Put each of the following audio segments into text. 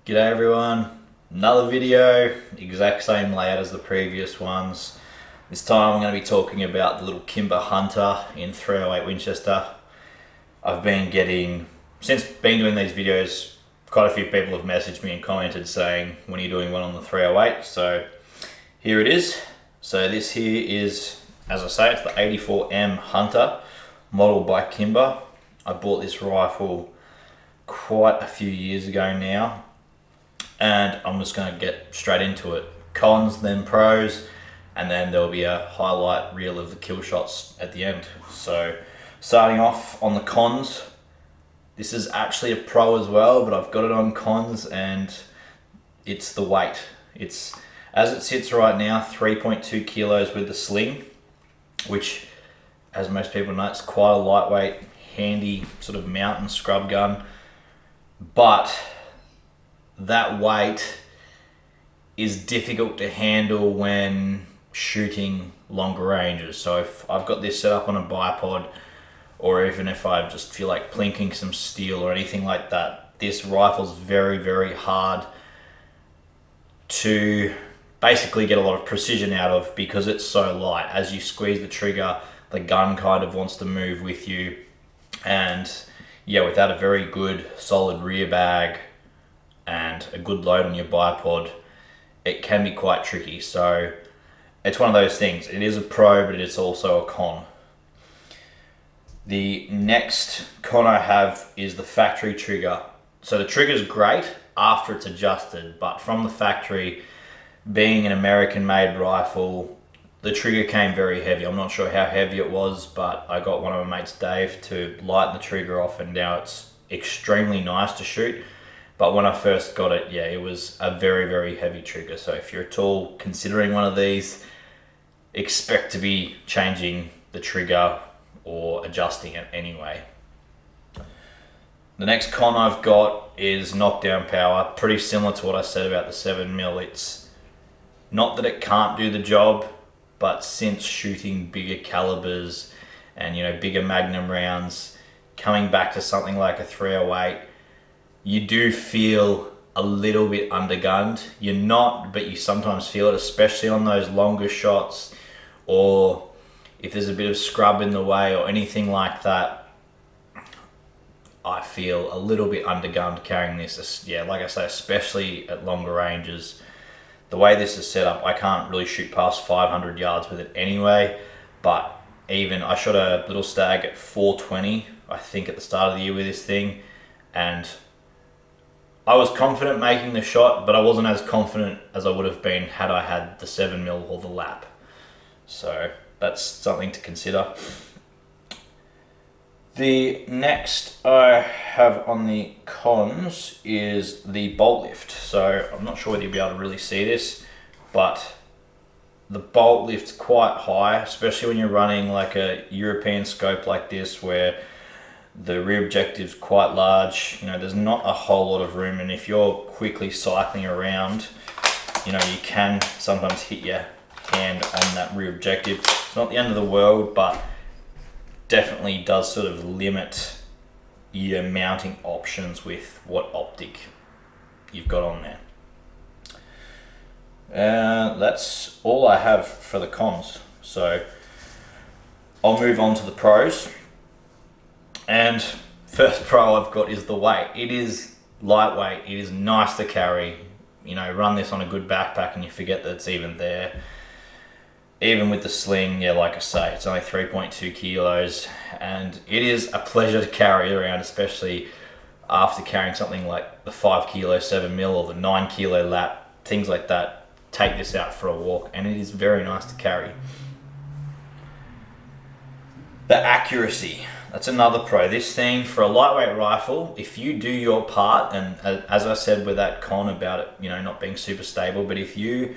G'day everyone, another video, exact same layout as the previous ones. This time I'm going to be talking about the little Kimber Hunter in 308 Winchester. I've been getting, since being doing these videos, quite a few people have messaged me and commented saying, when are you doing one on the 308? So here it is. So this here is, as I say, it's the 84M Hunter, modeled by Kimber. I bought this rifle quite a few years ago now, and I'm just going to get straight into it. Cons, then pros, and then there'll be a highlight reel of the kill shots at the end. So starting off on the cons, this is actually a pro as well, but I've got it on cons, and it's the weight. It's, as it sits right now, 3.2 kilos with the sling, which, as most people know, it's quite a lightweight, handy sort of mountain scrub gun. But that weight is difficult to handle when shooting longer ranges. So if I've got this set up on a bipod, or even if I just feel like plinking some steel or anything like that, this rifle's very, very hard to basically get a lot of precision out of because it's so light. As you squeeze the trigger, the gun kind of wants to move with you, and yeah, without a very good solid rear bag and a good load on your bipod, it can be quite tricky. So it's one of those things. It is a pro, but it's also a con. The next con I have is the factory trigger. So the trigger's great after it's adjusted, but from the factory, being an American-made rifle, the trigger came very heavy. I'm not sure how heavy it was, but I got one of my mates, Dave, to lighten the trigger off, and now it's extremely nice to shoot. But when I first got it, yeah, it was a very, very heavy trigger. So if you're at all considering one of these, expect to be changing the trigger or adjusting it anyway. The next con I've got is Knockdown Power. Pretty similar to what I said about the 7mm. It's not that it can't do the job, but since shooting bigger calibers and, you know, bigger magnum rounds, coming back to something like a 308, you do feel a little bit undergunned. You're not, but you sometimes feel it, especially on those longer shots, or if there's a bit of scrub in the way or anything like that. I feel a little bit undergunned carrying this. Yeah, like I say, especially at longer ranges. The way this is set up, I can't really shoot past 500 yards with it anyway, but even I shot a little stag at 420, I think, at the start of the year with this thing, and I was confident making the shot, but I wasn't as confident as I would have been had I had the 7mm or the lap. So that's something to consider. The next I have on the cons is the bolt lift. So I'm not sure whether you'll be able to really see this, but the bolt lift's quite high, especially when you're running like a European scope like this, where the rear objective's quite large. You know, there's not a whole lot of room, and if you're quickly cycling around, you know, you can sometimes hit your hand on that rear objective. It's not the end of the world, but definitely does sort of limit your mounting options with what optic you've got on there. That's all I have for the cons. So I'll move on to the pros. And first pro I've got is the weight. It is lightweight, it is nice to carry. You know, run this on a good backpack and you forget that it's even there. Even with the sling, yeah, like I say, it's only 3.2 kilos, and it is a pleasure to carry around, especially after carrying something like the 5 kilo 7mm or the 9 kilo lap, things like that. Take this out for a walk, and it is very nice to carry. The accuracy, that's another pro. This thing, for a lightweight rifle, if you do your part, and as I said with that con about it, you know, not being super stable, but if you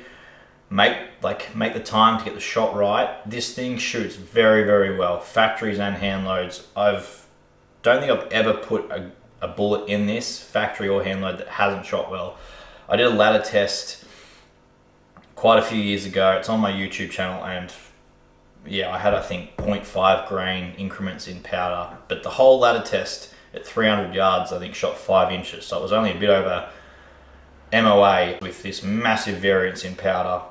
make the time to get the shot right, this thing shoots very, very well. Factories and hand loads. Don't think I've ever put a bullet in this, factory or hand load, that hasn't shot well. I did a ladder test quite a few years ago. It's on my YouTube channel, and yeah, I had, I think, 0.5 grain increments in powder, but the whole ladder test at 300 yards, I think, shot 5 inches. So it was only a bit over MOA with this massive variance in powder.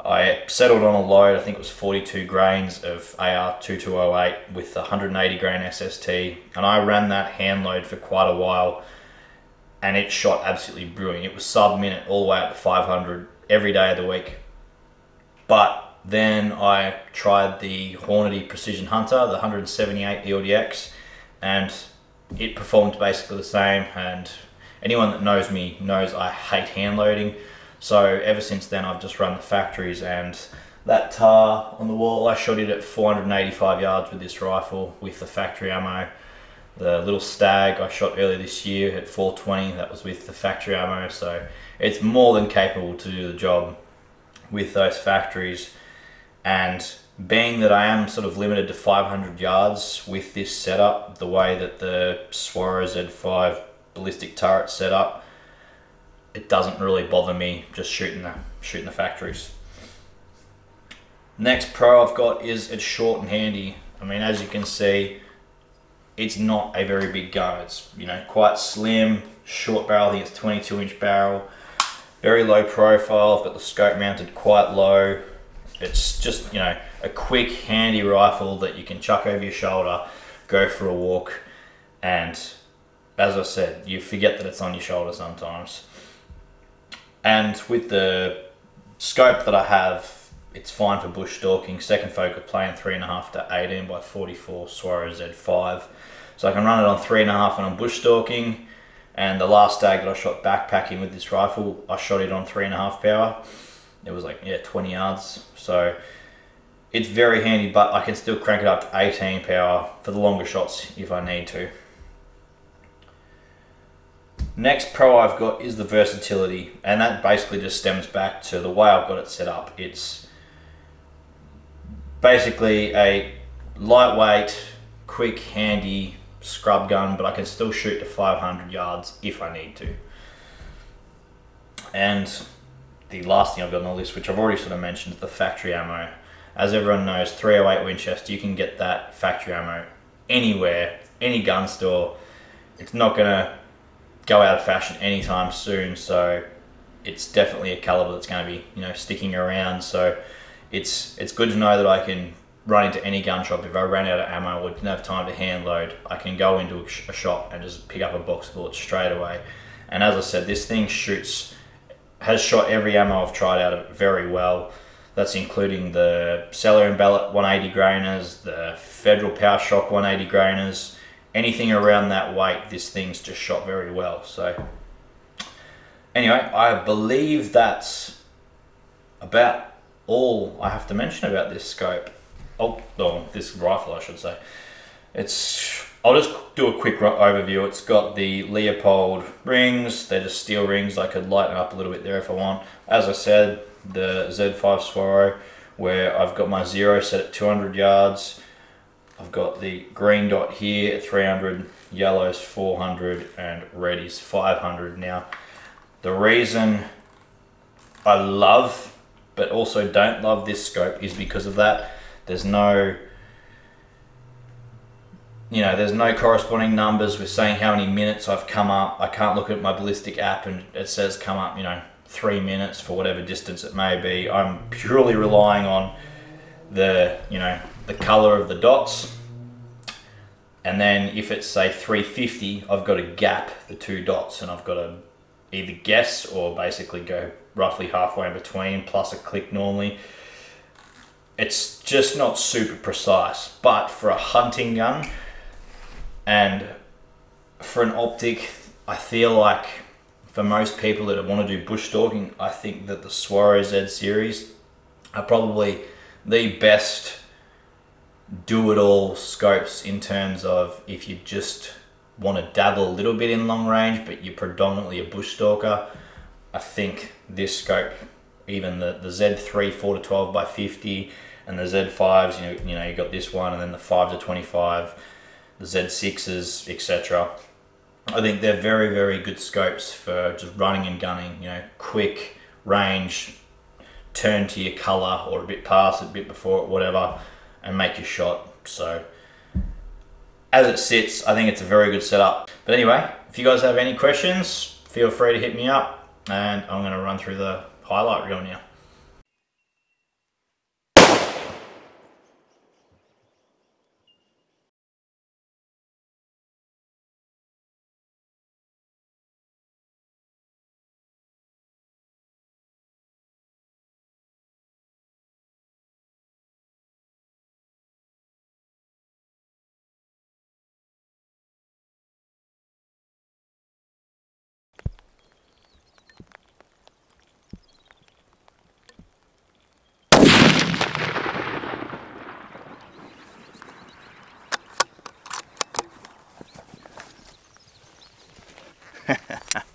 I settled on a load, I think it was 42 grains of AR2208 with 180 grain SST, and I ran that hand load for quite a while, and it shot absolutely brilliant. It was sub-minute all the way up to 500 every day of the week. But then I tried the Hornady Precision Hunter, the 178 ELDX, and it performed basically the same. And anyone that knows me knows I hate hand loading. So ever since then, I've just run the factories, and that tar on the wall, I shot it at 485 yards with this rifle with the factory ammo. The little stag I shot earlier this year at 420, that was with the factory ammo. So it's more than capable to do the job with those factories. And being that I am sort of limited to 500 yards with this setup, the way that the Swaro Z5 ballistic turret set up, it doesn't really bother me just shooting the factories. Next pro I've got is it's short and handy. I mean, as you can see, it's not a very big gun. It's, you know, quite slim, short barrel. I think it's 22-inch barrel, very low profile. I've got the scope mounted quite low. It's just, you know, a quick, handy rifle that you can chuck over your shoulder, go for a walk, and as I said, you forget that it's on your shoulder sometimes. And with the scope that I have, it's fine for bush stalking. Second focal plane 3.5 to 18 by 44 Swaro Z5. So I can run it on 3.5 when I'm bush stalking. And the last stag that I shot backpacking with this rifle, I shot it on 3.5 power. It was like, yeah, 20 yards. So it's very handy, but I can still crank it up to 18 power for the longer shots if I need to. Next pro I've got is the Versatility, and that basically just stems back to the way I've got it set up. It's basically a lightweight, quick, handy scrub gun, but I can still shoot to 500 yards if I need to. And the last thing I've got on the list, which I've already sort of mentioned, is the factory ammo. As everyone knows, 308 Winchester, you can get that factory ammo anywhere, any gun store. It's not gonna go out of fashion anytime soon, so it's definitely a caliber that's going to be, you know, sticking around. So it's good to know that I can run into any gun shop. If I ran out of ammo or didn't have time to hand load, I can go into a shop and just pick up a box of bullets straight away. And as I said, this thing has shot every ammo I've tried out of it very well. That's including the Cellar and Bellet 180 grainers, the Federal Power Shock 180 grainers. Anything around that weight, this thing's just shot very well. So anyway, I believe that's about all I have to mention about this scope. Oh, this rifle, I should say. I'll just do a quick overview. It's got the Leopold rings. They're just steel rings. I could lighten up a little bit there if I want. As I said, the Z5 Swaro, where I've got my zero set at 200 yards. I've got the green dot here at 300, yellow's 400, and red is 500. Now, the reason I love, but also don't love this scope is because of that. There's no, there's no corresponding numbers with saying how many minutes I've come up. I can't look at my ballistic app and it says come up, 3 minutes for whatever distance it may be. I'm purely relying on the, the color of the dots. And then if it's say 350, I've got to gap the two dots and I've got to either guess or basically go roughly halfway in between, plus a click normally. It's just not super precise, but for a hunting gun and for an optic, I feel like for most people that want to do bush stalking, I think that the Swaro Z series are probably the best do-it-all scopes in terms of if you just want to dabble a little bit in long range but you're predominantly a bush stalker. I think this scope, even the Z3 4 to 12 by 50 and the Z5s, you got this one, and then the 5 to 25, the Z6s, etc. I think they're very, very good scopes for just running and gunning, quick range, turn to your color or a bit past it, a bit before it, whatever, and make your shot. So as it sits, I think it's a very good setup. But anyway, if you guys have any questions, feel free to hit me up. and I'm going to run through the highlight reel now.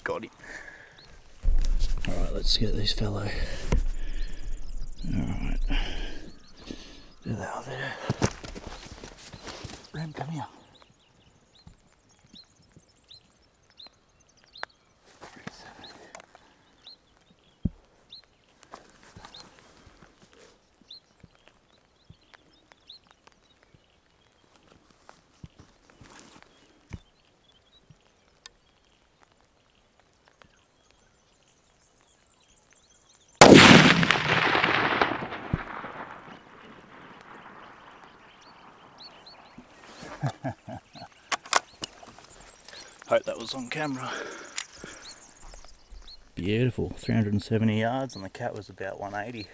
Got him. Alright, let's get this fellow. Alright. There they are there. Ram, come here. Hope that was on camera. Beautiful, 370 yards and the cat was about 180.